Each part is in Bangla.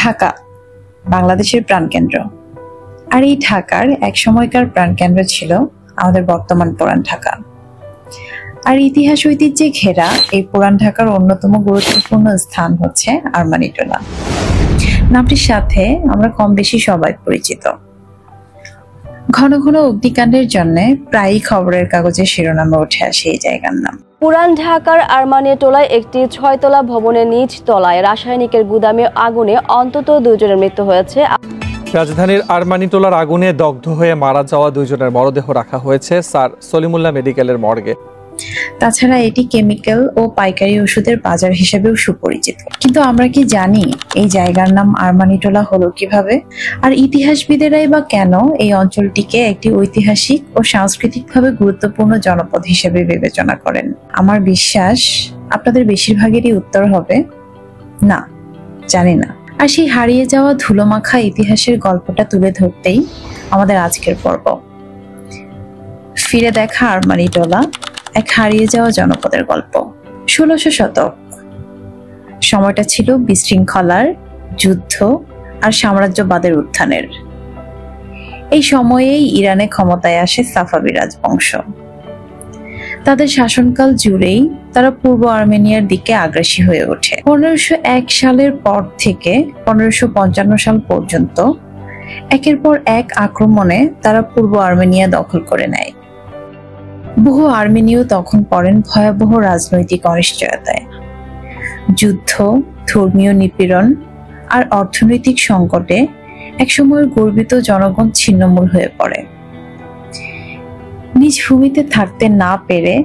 ঢাকা বাংলাদেশের প্রাণকেন্দ্র, আর এই ঢাকার এক সময়কার প্রাণকেন্দ্র ছিল আমাদের বর্তমান পুরান ঢাকা। আর ইতিহাস ঐতিহ্যে ঘেরা এই পুরান ঢাকার অন্যতম গুরুত্বপূর্ণ স্থান হচ্ছে আরমানিটোলা। নামটির সাথে আমরা কম বেশি সবাই পরিচিত। ঘন ঘন অগ্নিকাণ্ডের জন্য প্রায়ই খবরের কাগজে শিরোনামে উঠে আসে এই জায়গার নাম। পুরান ঢাকার আরমানিটোলায় একটি 6 তলা ভবনের নিচ তলায় রাসায়নিকের গুদামে আগুনে অন্তত 2 জনের মৃত্যু হয়েছে। রাজধানীর আরমানিটোলার আগুনে দগ্ধ হয়ে মারা যাওয়া 2 জনের মরদেহ রাখা হয়েছে স্যার সলিমুল্লাহ মেডিকেলের মর্গে। তাছাড়া এটি কেমিক্যাল ও পাইকারি ওষুধের বাজার হিসেবেও সুপরিচিত। কিন্তু আমরা কি জানি এই জায়গার নাম আরমানিটোলা হলো কিভাবে? আর ইতিহাসবিদেরাই বা কেন এই অঞ্চলটিকে একটি ঐতিহাসিক ও সাংস্কৃতিকভাবে গুরুত্বপূর্ণ জনপদ হিসেবে বিবেচনা করেন? আমার বিশ্বাস আপনাদের বেশিরভাগেরই উত্তর হবে না, জানি না। আর সেই হারিয়ে যাওয়া ধুলোমাখা ইতিহাসের গল্পটা তুলে ধরতেই আমাদের আজকের পর্ব। ফিরে দেখা আরমানিটোলা, এক হারিয়ে যাওয়া জনপদের গল্প। 1600 শতক। সময়টা ছিল বিশৃঙ্খলার, যুদ্ধ আর সাম্রাজ্যবাদের উত্থানের। এই সময়েই ইরানে ক্ষমতায় আসে সাফাভি রাজবংশ। তাদের শাসনকাল জুড়েই তারা পূর্ব আর্মেনিয়ার দিকে আগ্রাসী হয়ে ওঠে। 1501 সালের পর থেকে 1555 সাল পর্যন্ত একের পর এক আক্রমণে তারা পূর্ব আর্মেনিয়া দখল করে নেয়। বহু আর্মেনীয় তখন পড়েন ভয়াবহ রাজনৈতিক অনিশ্চয়তায়। যুদ্ধ, ধর্মীয় নিপীড়ন আর অর্থনৈতিক সংকটে একসময়ের গর্বিত জনগণ ছিন্নমূল হয়ে পড়ে। নিজ ভূমিতে থাকতে না পেরে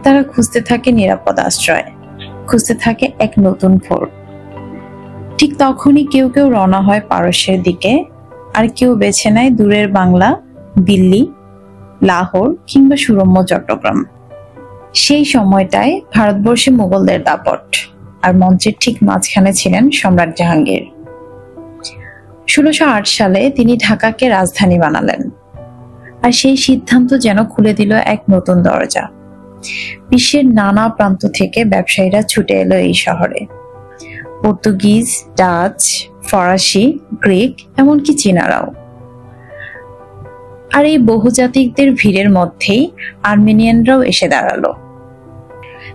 তারা খুঁজতে থাকে নিরাপদ আশ্রয়, খুঁজতে থাকে এক নতুন ভোর। ঠিক তখনই কেউ কেউ রওনা হয় পারস্যের দিকে, আর কেউ বেছে নেয় দূরের বাংলা, দিল্লি, লাহোর কিংবা সুরম্য চট্টগ্রাম। সেই সময়টায় ভারতবর্ষে মুঘলদের দাপট, আর মঞ্চের ঠিক মাঝখানে ছিলেন সম্রাট জাহাঙ্গীর। 1608 সালে তিনি ঢাকাকে রাজধানী বানালেন, আর সেই সিদ্ধান্ত যেন খুলে দিল এক নতুন দরজা। বিশ্বের নানা প্রান্ত থেকে ব্যবসায়ীরা ছুটে এলো এই শহরে। পর্তুগিজ, ডাচ, ফরাসি, গ্রিক, এমনকি চীনারাও। আর এই বহুজাতিকদের ভিড়ের মধ্যেই আর্মেনিয়ানরাও এসে দাঁড়ালো।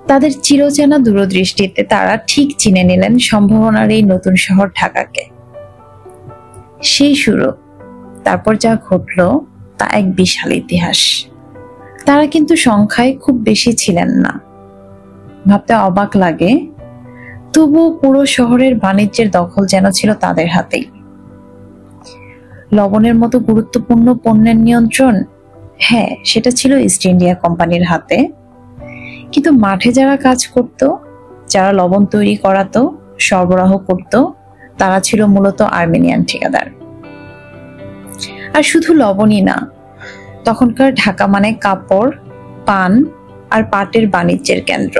তাদের চিরচেনা দূরদৃষ্টিতে তারা ঠিক চিনে নিলেন সম্ভাবনার এই নতুন শহর ঢাকাকে। সেই শুরু। তারপর যা ঘটলো তা এক বিশাল ইতিহাস। তারা কিন্তু সংখ্যায় খুব বেশি ছিলেন না, ভাবতে অবাক লাগে। তবুও পুরো শহরের বাণিজ্যের দখল যেন ছিল তাদের হাতেই। লবণের মতো গুরুত্বপূর্ণ পণ্যের নিয়ন্ত্রণ, হ্যাঁ, সেটা ছিল ইস্ট ইন্ডিয়া কোম্পানির হাতে। কিন্তু মাঠে যারা কাজ করত, যারা লবণ তৈরি করাতো, সরবরাহ করত, তারা ছিল মূলত আর্মেনিয়ান ঠিকাদার। আর শুধু লবণই না, তখনকার ঢাকা মানে কাপড়, পান আর পাটের বাণিজ্যের কেন্দ্র।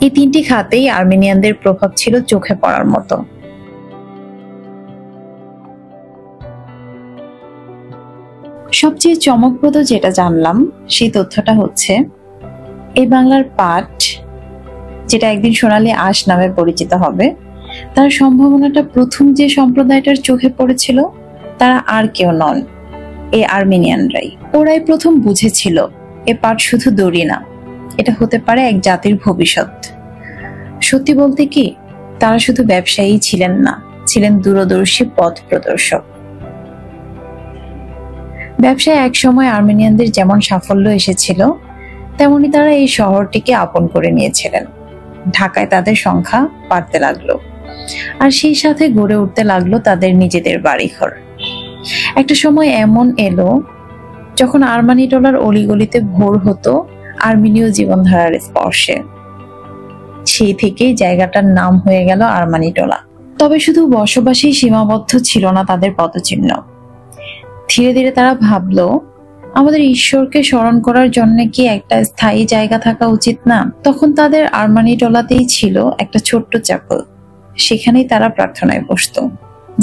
এই 3টি খাতেই আর্মেনিয়ানদের প্রভাব ছিল চোখে পড়ার মতো। সবচেয়ে চমকপ্রদ যেটা জানলাম সেই তথ্যটা হচ্ছে, এই বাংলার পাট, যেটা একদিন সোনালী আঁশ নামে পরিচিত হবে, তার সম্ভাবনাটা প্রথম যে সম্প্রদায়টার চোখে পড়েছিল তারা আর কেউ নন, এই আর্মেনিয়ানরাই। ওরাই প্রথম বুঝেছিল এ পাট শুধু দড়ি না, এটা হতে পারে এক জাতির ভবিষ্যৎ। সত্যি বলতে কি, তারা শুধু ব্যবসায়ী ছিলেন না, ছিলেন দূরদর্শী পথ প্রদর্শক। ব্যবসায় একসময় আর্মেনিয়ানদের যেমন সাফল্য এসেছিল, তেমনি তারা এই শহরটিকে আপন করে নিয়েছিলেন। ঢাকায় তাদের সংখ্যা বাড়তে লাগলো, আর সেই সাথে গড়ে উঠতে লাগলো তাদের নিজেদের বাড়িঘর। একটা সময় এমন এলো যখন আরমানিটোলার অলিগলিতে ভোর হতো আর্মেনীয় জীবনধারার স্পর্শে। সেই থেকেই জায়গাটার নাম হয়ে গেল আরমানিটোলা। তবে শুধু বসবাসী সীমাবদ্ধ ছিল না তাদের পদচিহ্ন। ধীরে ধীরে তারা ভাবলো, আমাদের ঈশ্বরকে স্মরণ করার জন্য কি একটা স্থায়ী জায়গা থাকা উচিত না? তখন তাদের আরমানিটোলাতেই ছিল একটা ছোট্ট চ্যাপেল। সেখানেই তারা প্রার্থনায় বসতো।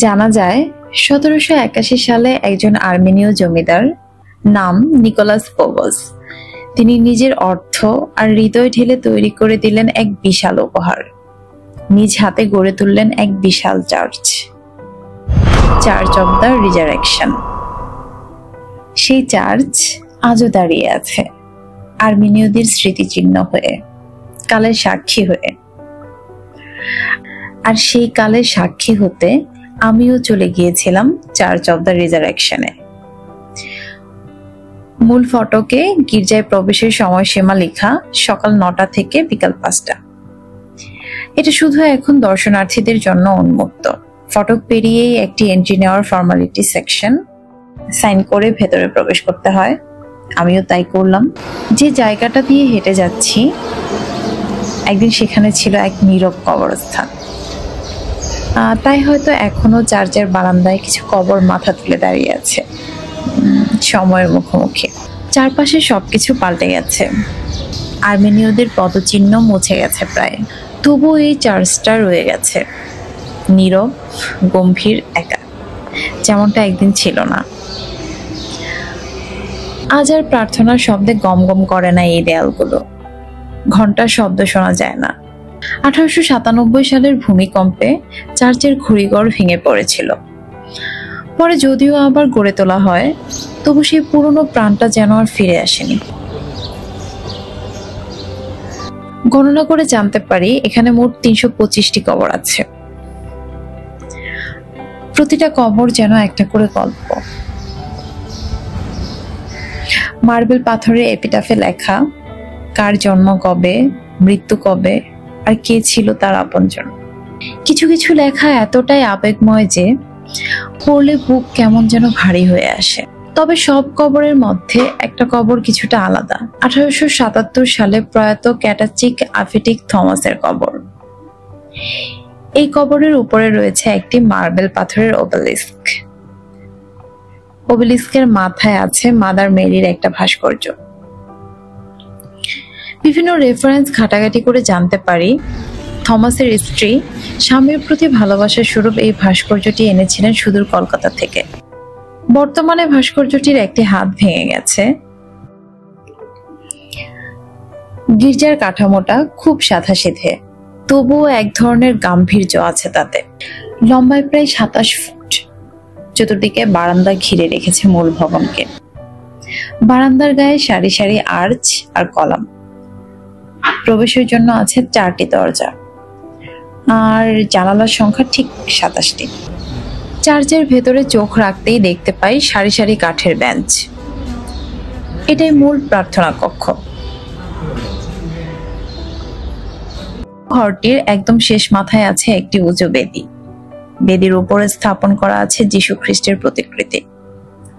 জানা যায় 1781 সালে একজন আর্মেনীয় জমিদার, নাম নিকোলাস পোগস, তিনি নিজের অর্থ আর হৃদয় ঢেলে তৈরি করে দিলেন এক বিশাল উপহার। নিজ হাতে গড়ে তুললেন এক বিশাল চার্চ অব দ্য রিজারেকশন। সেই চার্চ আজও দাঁড়িয়ে আছে আর্মেনীয়দের স্মৃতিচিহ্ন হয়ে, কালের সাক্ষী হয়ে। আর সেই কালের সাক্ষী হতে আমিও চলে গিয়েছিলাম চার্চ অব দ্য রিজারেকশনে। মূল ফটকে গির্জায় প্রবেশের সময়সীমা লেখা সকাল 9টা থেকে বিকাল 5টা। এটা শুধু এখন দর্শনার্থীদের জন্য উন্মুক্ত। ফটক পেরিয়েই একটি এন্ট্রি নেওয়ার ফর্মালিটি সেকশন, সাইন করে ভেতরে প্রবেশ করতে হয়। আমিও তাই করলাম। যে জায়গাটা দিয়ে হেঁটে যাচ্ছি, একদিন সেখানে ছিল এক নীরব কবরস্থান। তাই হয়তো এখনো চার্চের বারান্দায় কিছু কবর মাথা তুলে দাঁড়িয়ে আছে সময়ের মুখোমুখি। চারপাশে সবকিছু পাল্টে গেছে, আর্মেনীয়দের পদচিহ্ন মুছে গেছে প্রায়, তবুও এই চার্চটা রয়ে গেছে নীরব, গম্ভীর, একা, যেমনটা একদিন ছিল না। আজ আর প্রার্থনার শব্দে গম গম করে না এই দেয়ালগুলো, ঘন্টার শব্দ শোনা যায় না। 1897 সালের ভূমিকম্পে চার্চের ঘড়িঘর ভেঙে পড়েছিল। পরে যদিও আবার গড়ে তোলা হয়, তবু সেই পুরনো প্রাণটা যেন আর ফিরে আসেনি। গণনা করে জানতে পারি এখানে মোট 325টি কবর আছে। প্রতিটা কবর যেন একটা করে গল্প। মার্বেল পাথরের এপিটাফে লেখা কার জন্ম কবে, মৃত্যু কবে, আর কে ছিল তার আপনজন। কিছু কিছু লেখা এতটাই আবেগময় যে পড়লে বুক কেমন যেন ভারী হয়ে আসে। তবে সব কবরের মধ্যে একটা কবর কিছুটা আলাদা। 1877 সালে প্রয়াত ক্যাটাচিক আফিটিক থমাসের কবর। এই কবরের উপরে রয়েছে একটি মার্বেল পাথরের ওবেলিস্ক। ওবেলিস্কের মাথায় আছে মাদার মেরির একটা ভাস্কর্য। বিভিন্ন রেফারেন্স ঘাটাঘাটি করে জানতে পারি থমাসের স্ত্রী স্বামীর প্রতি ভালোবাসার স্বরূপ এই ভাস্কর্যটি এনেছিলেন সুদূর কলকাতা থেকে। বর্তমানে ভাস্কর্যটির একটি হাত ভেঙে গেছে। গির্জার কাঠামোটা খুব সাদাসিধে, তবুও এক ধরনের গাম্ভীর্য আছে তাতে। লম্বায় প্রায় 27 ফুট, চতুর্দিকে বারান্দা ঘিরে রেখেছে মূল ভবনকে। বারান্দার গায়ে সারি সারি আর্চ আর কলাম। প্রবেশের জন্য আছে 4টি দরজা, আর জানালার সংখ্যা ঠিক 27টি। চার্চের ভেতরে চোখ রাখতেই দেখতে পাই সারি সারি কাঠের বেঞ্চ। এটাই মূল প্রার্থনা কক্ষ। ঘরটির একদম শেষ মাথায় আছে একটি উঁচু বেদি। বেদির উপরে স্থাপন করা আছে যীশু খ্রিস্টের প্রতিকৃতি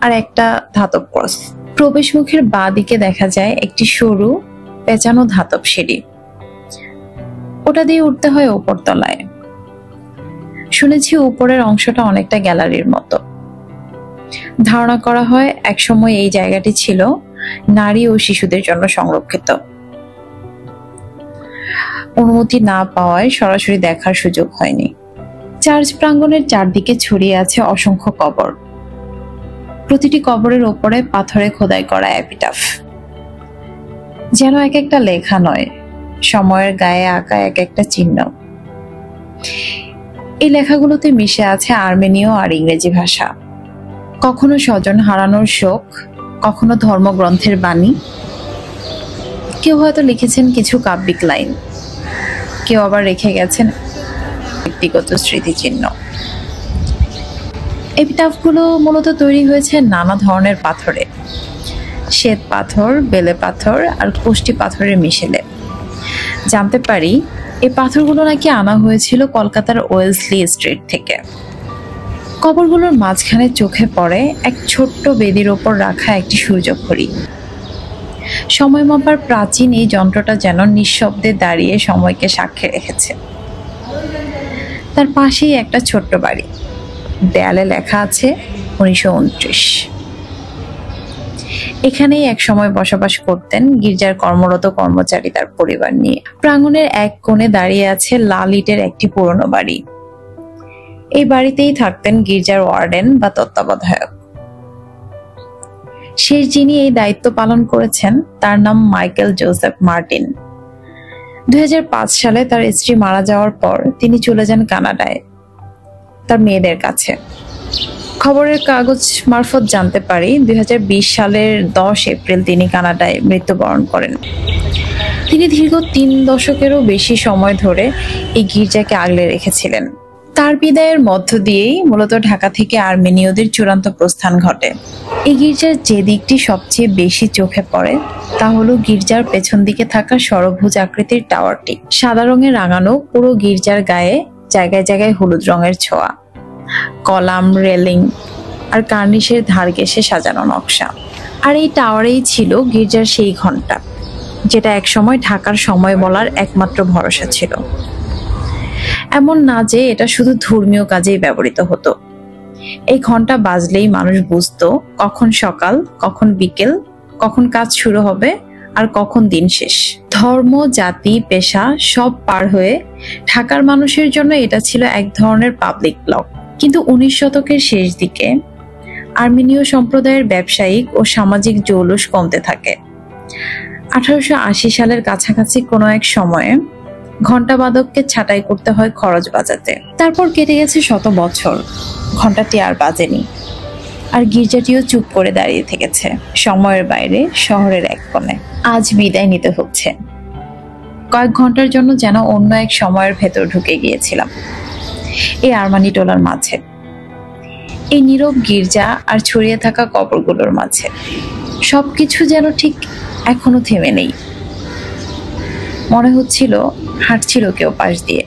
আর একটা ধাতব ক্রস। প্রবেশ মুখের বাঁ দিকে দেখা যায় একটি সরু পেঁচানো ধাতব সিঁড়ি। ওটা দিয়ে উঠতে হয় উপর তলায়। শুনেছি উপরের অংশটা অনেকটা গ্যালারির মতো। ধারণা করা হয় একসময় এই জায়গাটি ছিল নারী ও শিশুদের জন্য সংরক্ষিত। অনুমতি না পাওয়ায় সরাসরি দেখার সুযোগ হয়নি। চার্চ প্রাঙ্গণের চারদিকে ছড়িয়ে আছে অসংখ্য কবর। প্রতিটি কবরের ওপরে পাথরে খোদাই করা এপিটাফ, যেন এক একটা লেখা নয়, সময়ের গায়ে আঁকা এক একটা চিহ্ন। এই লেখাগুলোতে মিশে আছে আর্মেনীয় আর ইংরেজি ভাষা। কখনো স্বজন হারানোর শোক, কখনো ধর্মগ্রন্থের বাণী। কেউ হয়তো লিখেছেন কিছু কাব্যিক লাইন, কেউ আবার রেখে গেছেন ব্যক্তিগত স্মৃতিচিহ্ন। এপিটাফগুলো মূলত তৈরি হয়েছে নানা ধরনের পাথরে, শ্বেত পাথর, বেলে পাথর আর কোষ্টি পাথরের মিশেলে। জানতে পারি এই পাথরগুলো নাকি আনা হয়েছিল কলকাতার ওয়েলসলি স্ট্রিট থেকে। কবরগুলোর মাঝখানে চোখে পড়ে এক ছোট্ট বেদির ওপর রাখা একটি সূর্যঘড়ি। সময় মাপার প্রাচীন এই যন্ত্রটা যেন নিঃশব্দে দাঁড়িয়ে সময়কে সাক্ষী রেখেছে। তার পাশেই একটা ছোট্ট বাড়ি, দেয়ালে লেখা আছে 1929। এখানেই এক সময় বসবাস করতেন গির্জার কর্মরত কর্মচারী তার পরিবার নিয়ে। প্রাঙ্গণের এক কোণে দাঁড়িয়ে আছে লাল ইটের একটি পুরনো বাড়ি। এই বাড়িতেই থাকতেন গির্জার ওয়ার্ডেন বা তত্ত্বাবধায়ক। শেষ যিনি এই দায়িত্ব পালন করেছেন তার নাম মাইকেল জোসেফ মার্টিন। 2005 সালে তার স্ত্রী মারা যাওয়ার পর তিনি চলে যান কানাডায় তার মেয়েদের কাছে। খবরের কাগজ মারফত জানতে পারি 2020 সালের 10 এপ্রিল তিনি কানাডায় মৃত্যুবরণ করেন। তিনি দীর্ঘ 3 দশকেরও বেশি সময় ধরে এই গির্জাকে আগলে রেখেছিলেন। তার বিদায়ের মধ্য দিয়েই মূলত ঢাকা থেকে আর্মেনীয়দের চূড়ান্ত প্রস্থান ঘটে। এই গির্জার যে দিকটি সবচেয়ে বেশি চোখে পড়ে তা হলো গির্জার পেছন দিকে থাকা ষড়ভুজ আকৃতির টাওয়ারটি। সাদা রঙে রাঙানো পুরো গির্জার গায়ে জায়গায় জায়গায় হলুদ রঙের ছোঁয়া, কলাম, রেলিং আর কার্নিশের ধার ঘেঁষে সাজানো নকশা। আর এই টাওয়ারেই ছিল গির্জার সেই ঘণ্টা, যেটা একসময় ঢাকার সময় বলার একমাত্র ভরসা ছিল। এমন না যে এটা শুধু ধর্মীয় কাজেই ব্যবহৃত হতো। এই ঘন্টা বাজলেই মানুষ বুঝতো কখন সকাল, কখন বিকেল, কখন কাজ শুরু হবে আর কখন দিন শেষ। ধর্ম, জাতি, পেশা সব পার হয়ে ঢাকার মানুষের জন্য এটা ছিল এক ধরনের পাবলিক ব্লক। কিন্তু 19 শতকের শেষ দিকে আর্মেনীয় সম্প্রদায়ের ব্যবসায়িক ও সামাজিক জৌলুস কমতে থাকে। 1880 সালের কাছাকাছি কোনো এক সময়ে ঘণ্টাবাদককে ছাঁটাই করতে হয় খরচ বাজাতে। তারপর কেটে গেছে শত বছর, ঘণ্টাটি আর বাজেনি, আর গির্জাটিও চুপ করে দাঁড়িয়ে থেকেছে সময়ের বাইরে, শহরের এক কোণে। আজ বিদায় নিতে হচ্ছে। কয়েক ঘন্টার জন্য যেন অন্য এক সময়ের ভেতর ঢুকে গিয়েছিলাম, এই আরমানিটোলার মাঝে, এই নীরব গির্জা আর ছড়িয়ে থাকা কবরগুলোর মাঝে। সবকিছু যেন ঠিক এখনো থেমে নেই। মনে হচ্ছিল হাঁটছিল কেউ পাশ দিয়ে।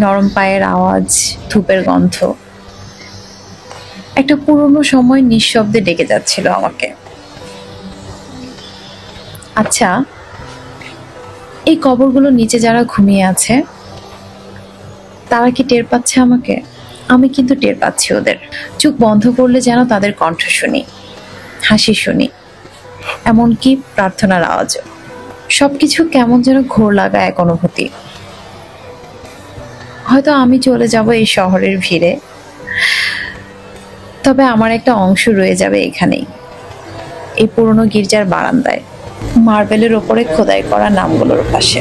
নরম পায়ের আওয়াজ, ধূপের গন্ধ, একটা পুরনো সময় নিঃশব্দে ডেকে যাচ্ছিল আমাকে। আচ্ছা, এই কবরগুলোর নিচে যারা ঘুমিয়ে আছে তারা কি টের পাচ্ছে আমাকে? আমি কিন্তু টের পাচ্ছি ওদের। চোখ বন্ধ করলে যেন তাদের কণ্ঠ শুনি, হাসি শুনি, এমনকি প্রার্থনার আওয়াজও। সবকিছু কেমন যেন ঘোর লাগা এক অনুভূতি। হয়তো আমি চলে যাব এই শহরের ভিড়ে, তবে আমার একটা অংশ রয়ে যাবে এখানেই, এই পুরনো গির্জার বারান্দায়, মার্বেলের ওপরে খোদাই করা নামগুলোর পাশে।